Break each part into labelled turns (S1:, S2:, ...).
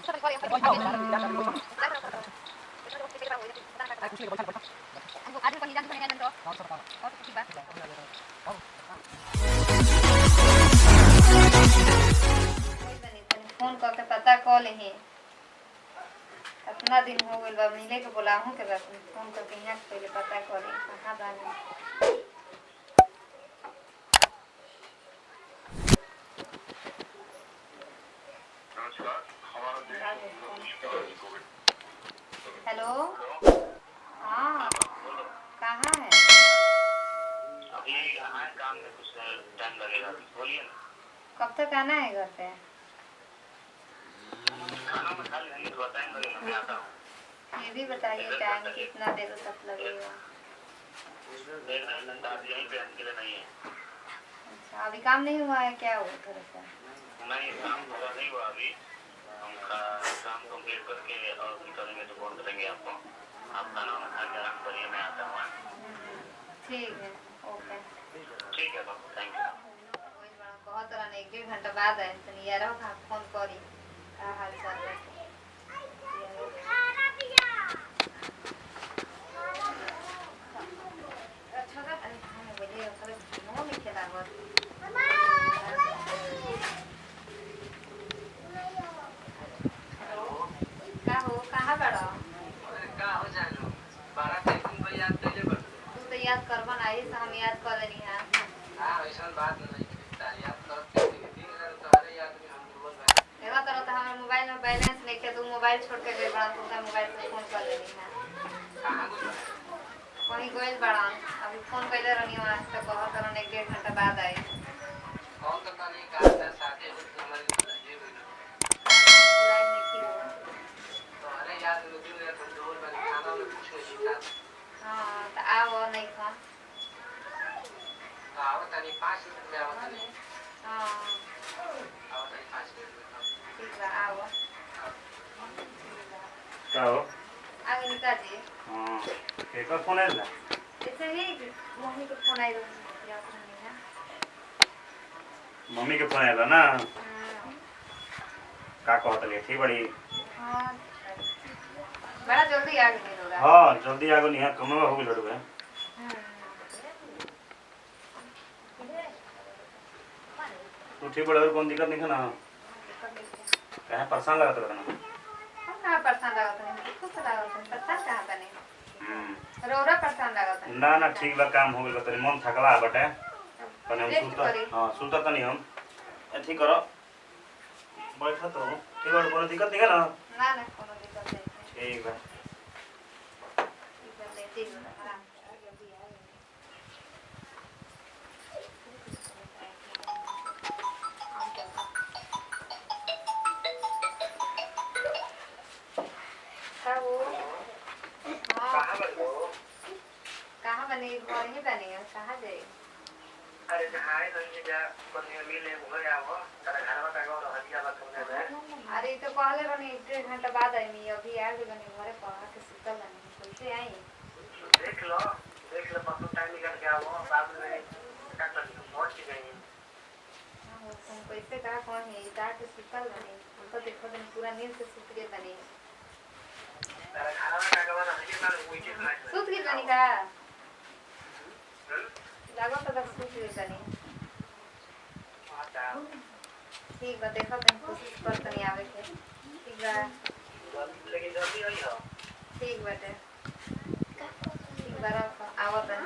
S1: Phone करके पता call ही कितना दिन हो गए मिले के बोलाहूँ के बस फोन करके यहाँ पहले पता करी कहाँ बानी। हेलो हाँ कहाँ है?
S2: अभी यहाँ काम में कुछ टाइम लगेगा, बोलिए ना।
S1: कब तक आना है घर पे?
S2: खाना में खा लेंगे, थोड़ा टाइम लगेगा, मैं आता हूँ।
S1: ये भी बताइए टाइम कितना देर तक लगेगा?
S2: देर यहीं पे अकेले नहीं है।
S1: अच्छा अभी काम नहीं हुआ है क्या? वो थोड़ा सा
S2: नहीं काम पूरा नहीं हुआ अभी, हम काम कंप्लीट करके और निकलेंगे तो फोन करेंगे आपको। आप खाना वाना खा के आराम करिए, मैं आता हूँ।
S1: ठीक है ओके
S2: ठीक है बाबू, थैंक यू।
S1: बहुत तरह ने 1-1.5 घंटा बाद आए तो यार फोन करी का हाल चाल है। अच्छा का अरे हम बोलिए करे नो लिखे लागत का हो कहाँ बड़ा?
S3: का हो जानो 12 तारीख को याद कैले बड़
S1: तू तो याद करबन आई से हम याद कर लेनी है।
S3: हां ऐसा बात नहीं है, याद करते दिन रात तोहरे याद में हम डूबल बा।
S1: एवा तरह तो हमारे मोबाइल में बैलेंस नहीं के तू मोबाइल छोड़ के गए बड़ा तू का मोबाइल से फोन कर लेनी है।
S3: कहां गइल बा?
S1: कहीं गइल बड़ा अभी फोन कैले रहनी वहां से कहत रहन 1-1.5 घंटा बाद आई।
S3: कौन तो तनी कहा था साथे हमारे ये गइल
S1: बुलाए नहीं की
S3: तोहरे याद में दिन रात हम डूबल बा, खाना में कुछ नहीं खा।
S1: हां तो आओ नहीं खा
S3: तो आओ तनी 5 मिनट में आओ तनी।
S1: हां
S3: आओ तनी 5 मिनट में
S1: ठीक बा आओ
S4: का हो?
S1: आगे निकाल जी।
S4: हाँ केकर फोन आयल ना?
S1: ऐसे ही मम्मी को फोन आई याद नहीं है।
S4: मम्मी के फोन आयल ना?
S1: हां
S4: का कहत ले ठीक बड़ी?
S1: हां बड़ा जल्दी आ गई लोग।
S4: हाँ जल्दी आगो नहीं कम हो गई लड़ू है। तू ठीक बड़ा कौन दिक्कत नहीं है ना? कहे परेशान लगा तो ना?
S1: हम कहाँ परेशान लगा था नहीं खुश लगा था परेशान कहाँ था नहीं रोरा परेशान लगा था
S4: ना ना ठीक बा काम हो गइल तनी मन थकला बटे तनी हम
S1: रेस्ट
S4: सुता
S1: करी।
S4: हां सुता तनी हम ठीक करो बैठा तो ठीक बा कोनो दिक्कत नहीं है ना?
S1: ना ना कोनो दिक्कत नहीं
S4: ठीक बा
S1: ठीक है आराम कहाँ बने घर ही बने कहाँ जाए?
S3: अरे हाय नहीं जा कोनी मिले हो आओ तारा खाना का गो हदिया बात करने में।
S1: अरे तो कहले रहनी 1-1.5 घंटा बाद आई मी अभी आ गई बनी घरे पहुंच के सुतल बनी कैसे आई?
S3: देख लो बस टाइम निकाल के आओ बाद में काट लो पहुंच गई।
S1: हां तुम कैसे का कौन है इधर के सुतल बनी हमको देखो दिन पूरा नींद से सुत गए बनी
S3: तारा खाना का गो हदिया ना कोई चीज ना
S1: सुत गई बनी का लागो तो बस सुत गई बनी।
S3: आता
S1: ठीक बा देखो तुम कोशिश कर तनी आवे के ठीक बा
S3: लेकिन जल्दी आई हो।
S1: ठीक बाटे ठीक बा आवत है।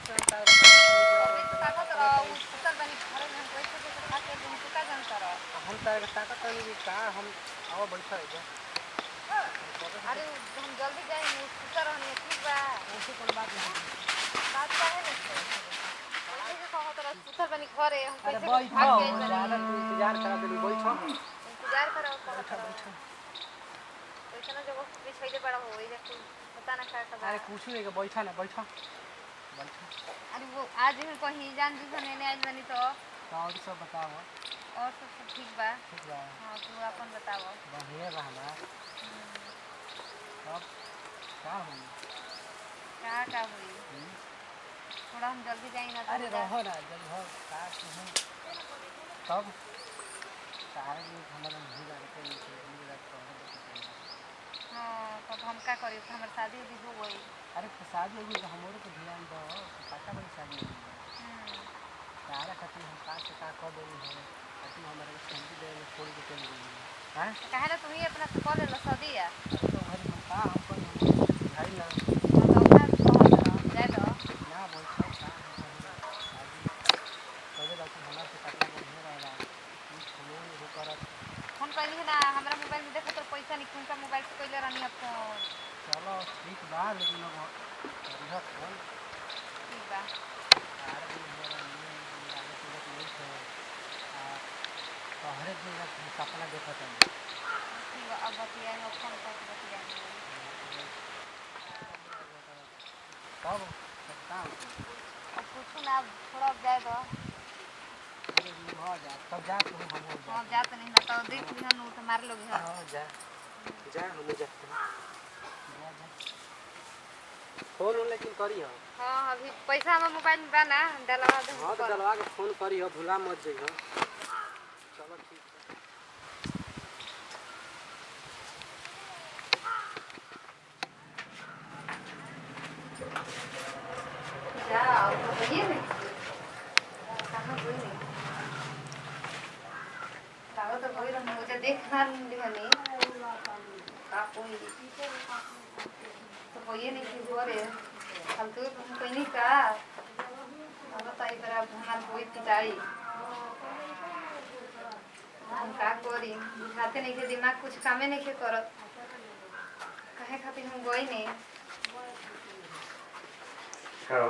S1: अभी तो ताकत रहा उ सुतल बनी घरे में हम कैसे कैसे खा के दिन सुता जान कर
S5: हम ताकत नहीं का हम आवा बैठा है
S1: अरे हम जल्दी जाए उ सुता रहनी ठीक बा
S5: ऐसे कोई बात नहीं
S1: बात काहे नहीं कैसे कहो तोरा सुतल बनी घरे हम
S5: अरे
S1: कैसे
S5: बैठो
S1: भाग गए
S5: ज्यादा इंतजार करा देली बैठो
S1: इंतजार करो बैठो ऐसा जब पीछे बड़ा हो गई जब पता ना क्या कर
S5: अरे कुछ नहीं बैठा ना बैठो
S1: अरे वो आज ही कहीं जान जी ने आइल बनी तो
S5: और सब बताओ
S1: और सब ठीक बा
S5: ठीक बा
S1: हां तू अपन बताओ
S5: बढ़िया बा हमारा अब
S1: का हुई थोड़ा हम जल्दी जाए ना
S5: अरे रहो ना जल्दी हो का तुम तब सारे लोग हमारा नहीं जानते नहीं जानते
S1: हां तब हम का करी हमर शादी भी हो गई
S5: अरे शादी होगी तो हमारे को ध्यान दो पता नहीं शादी सारा खातिर हम का से का कर देंगे ताकि हमारे को शादी दे छोड़ के चल गई हां
S1: काहे ना तुम ही अपना से कॉल लो शादी है
S5: तो घर में का हम पर भाई ना
S1: तो अपना कॉल जाए दो
S5: ना बोल सब का शादी करे बाकी हमारे से पता नहीं रहेगा कुछ हम वो करत
S1: हम कहनी है ना हमरा मोबाइल में देखो तो पैसा नहीं कौन सा मोबाइल से कइले रहनी है फोन
S5: चलो ठीक बा लेकिन अब यह फोन
S1: ठीक बा
S5: यार भी हमारा आगे से नहीं है हर एक दिन सपना देखा था
S1: ठीक बा अब बतिया हम फोन कर बतिया
S5: तब का
S1: अब कुछ ना थोड़ा जाए दो
S5: हो जा तब जा तुम हम हो जा
S1: हां जा तो नहीं ना तो देख लियो नु तो मार लोगे
S5: हां जा जा हम जाते हैं फोन लेकिन करी हो
S1: हां अभी पैसा हमर मोबाइल में बा ना डलवा दे
S5: हां तो डलवा के फोन करी हो भूला मत जइहो चलो ठीक
S1: है जाओ तो ये नहीं कहां कोई नहीं लागो तो कोई रहा मुझे देखना नहीं का कोई तो ये नहीं कि गोरे फालतू कोई नहीं का अब ताई बरा हमार कोई पिटाई हम का करी बुझाते नहीं के दिमाग कुछ कामे नहीं के करत काहे खातिर हम गई नहीं
S4: खाओ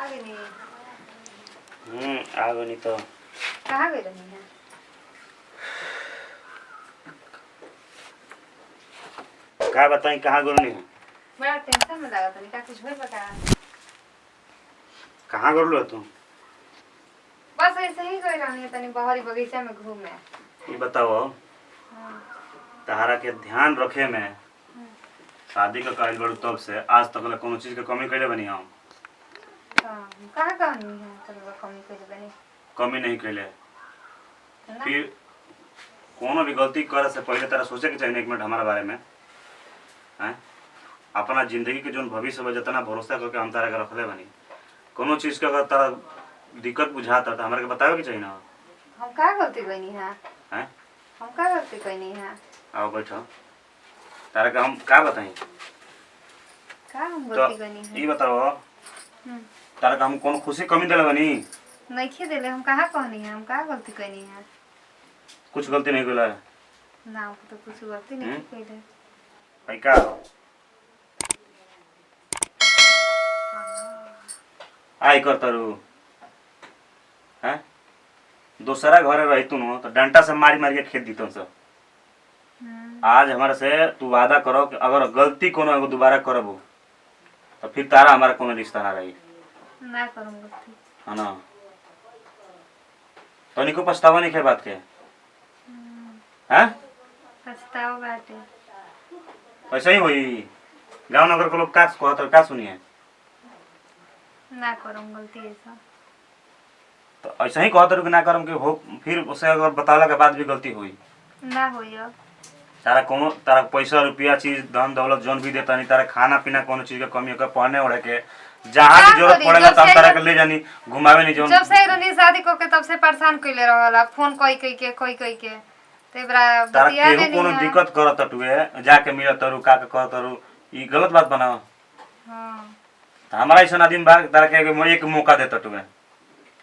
S1: आगे नहीं
S4: आगो नहीं तो
S1: कहाँ गई रही है
S4: का बताई कहाँ गुरु नहीं
S1: बड़ा टेंशन में लगा था क्या कुछ होई बता
S4: कहाँ गुरु लो तुम
S1: बस ऐसे ही गई रही है तनी बाहरी बगीचा में घूमे
S4: ये बताओ तहारा के ध्यान रखे में शादी का कायल बड़ू तब से आज तक कोनो चीज के कमी कैले बनी हम
S1: कहाँ कहानी है चलो कमी कर बनी
S4: कमी नहीं कैले फिर कोनो भी गलती करे से पहले तारा सोचे के चाहिए एक मिनट हमारा बारे में हैं अपना जिंदगी के जो भविष्य में जितना भरोसा करके हम तारा के रखले बनी कोनो चीज के अगर तारा दिक्कत बुझाता तो हमारे के बतावे के चाहिए ना
S1: हम का गलती कइनी है
S4: हैं
S1: हम का गलती कइनी है
S4: आओ बैठो तारा के हम का बताई
S1: का हम
S4: तो
S1: गलती कइनी है
S4: ये बताओ तारा के हम कौन खुशी कमी दिले बनी
S1: नहीं खे देले हम कहाँ कहनी है हम का गलती कइनी है
S4: कुछ गलती नहीं कैला
S1: ना हम तो कुछ गलती नहीं कइले
S4: भाई का आई कर तारू हैं दूसरा घर रही तू तो डंटा से मारी मारी के खेत दी तुम सब आज हमारे से तू वादा करो कि अगर गलती कोनो एगो दोबारा करबो तो फिर तारा हमारा कोनो रिश्ता ना रही
S1: ना करूँ गलती
S4: है ना तो निको पछतावा नहीं खे बात के हैं
S1: पछतावा बाटे
S4: ऐसा ही होई गांव नगर के लोग का कहत का सुनिए
S1: ना करूँ गलती ऐसा
S4: तो ऐसा ही कहत कि ना करम कि हो फिर उसे अगर बताला के बाद भी गलती हुई
S1: ना होई अब
S4: तारा कोनो तारा पैसा रुपया चीज धन दौलत जोन भी देता नहीं तारा खाना पीना कोनो चीज के कमी होकर पहने ओढ़े के जहाँ भी जरूरत पड़ेगा तब तारा के ले जानी घुमावे नहीं जोन
S1: जब से रनी शादी को के तब से परेशान कइले रहला फोन कोई के ते बरा
S4: तारा
S1: बतिया
S4: केहू कोनो दिक्कत करत टुए जाके मिलत तरू का के कहत तरू ई गलत बात बनाओ
S1: हां
S4: हमारा ऐसा आदमी बा तारा के एक मौका देता तुम्हें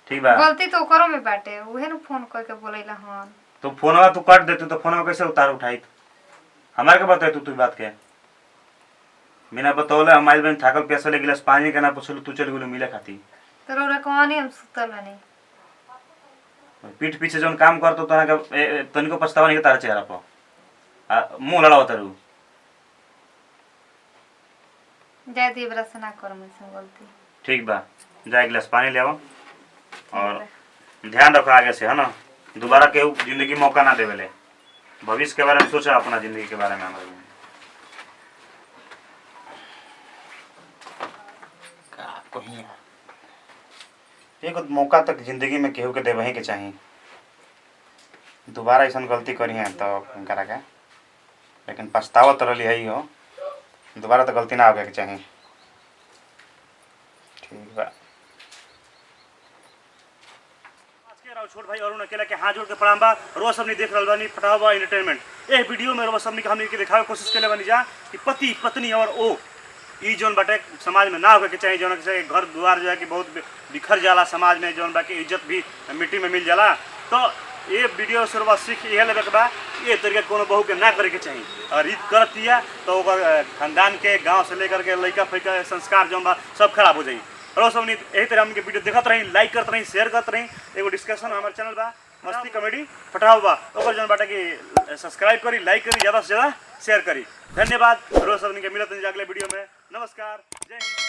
S4: ठीक बा
S1: गलती तो ओकरो में बाटे उहे न फोन करके बोलैला हन
S4: तो फोनवा तू काट देतू तो फोनवा कैसे उतार उठाई हमारे के बताए तू बात के बिना बतौले हम आइल बन थाकल पैसा ले गिलास पानी के ना पूछलू तू चल गेलू मिले खाती
S1: तो रौरा कहानी हम सुतल नहीं
S4: पीठ पीछे जौन काम करतो तना के तनिको पछतावा नहीं के तारा चेहरा पर मुंह लड़ाव तारू
S1: जाय दी बरस ना कर मुझसे गलती
S4: ठीक बा जा एक गिलास पानी ले आओ और ध्यान रखो आगे से है ना दोबारा केहू जिंदगी मौका ना देवेले भविष्य के बारे में सोचा अपना जिंदगी के बारे में हमारे एक मौका तक जिंदगी में केहू के देवही के चाहिए दोबारा ऐसा गलती करी है तो करा के लेकिन पछतावा तो रही है हो दोबारा तो गलती ना आवे के चाहिए ठीक बा छोट भाई अरुण अकेला के हाथ जोड़ के प्रणाम बा रोज सबनी देख रहल बानी फटावा एंटरटेनमेंट ए वीडियो में रोज सबनी के हमनी के दिखावे कोशिश केले बानी जा कि पति पत्नी और ओ ई जोन बाटे समाज में ना होके के चाहिए जोन के घर द्वार जो है कि बहुत बिखर जाला समाज में जोन बा के इज्जत भी मिट्टी में मिल जाला तो ये वीडियो से रोज सीख यह लेबे के बा ये तरीके कोनो बहू के ना करे के चाहिए और रीत करतिया तो ओकर खानदान के गांव से लेकर के लइका फइका संस्कार जोन बा सब खराब हो जाई और सब यही तरह हमके वीडियो देखत रही लाइक करत रही शेयर करत रही एगो डिस्कशन हमारे चैनल बा मस्ती कॉमेडी फटाव बा ओकर जन बाटा कि सब्सक्राइब करी लाइक करी ज़्यादा से ज़्यादा शेयर करी धन्यवाद रोज सब के मिलत अगले वीडियो में नमस्कार जय हिंद।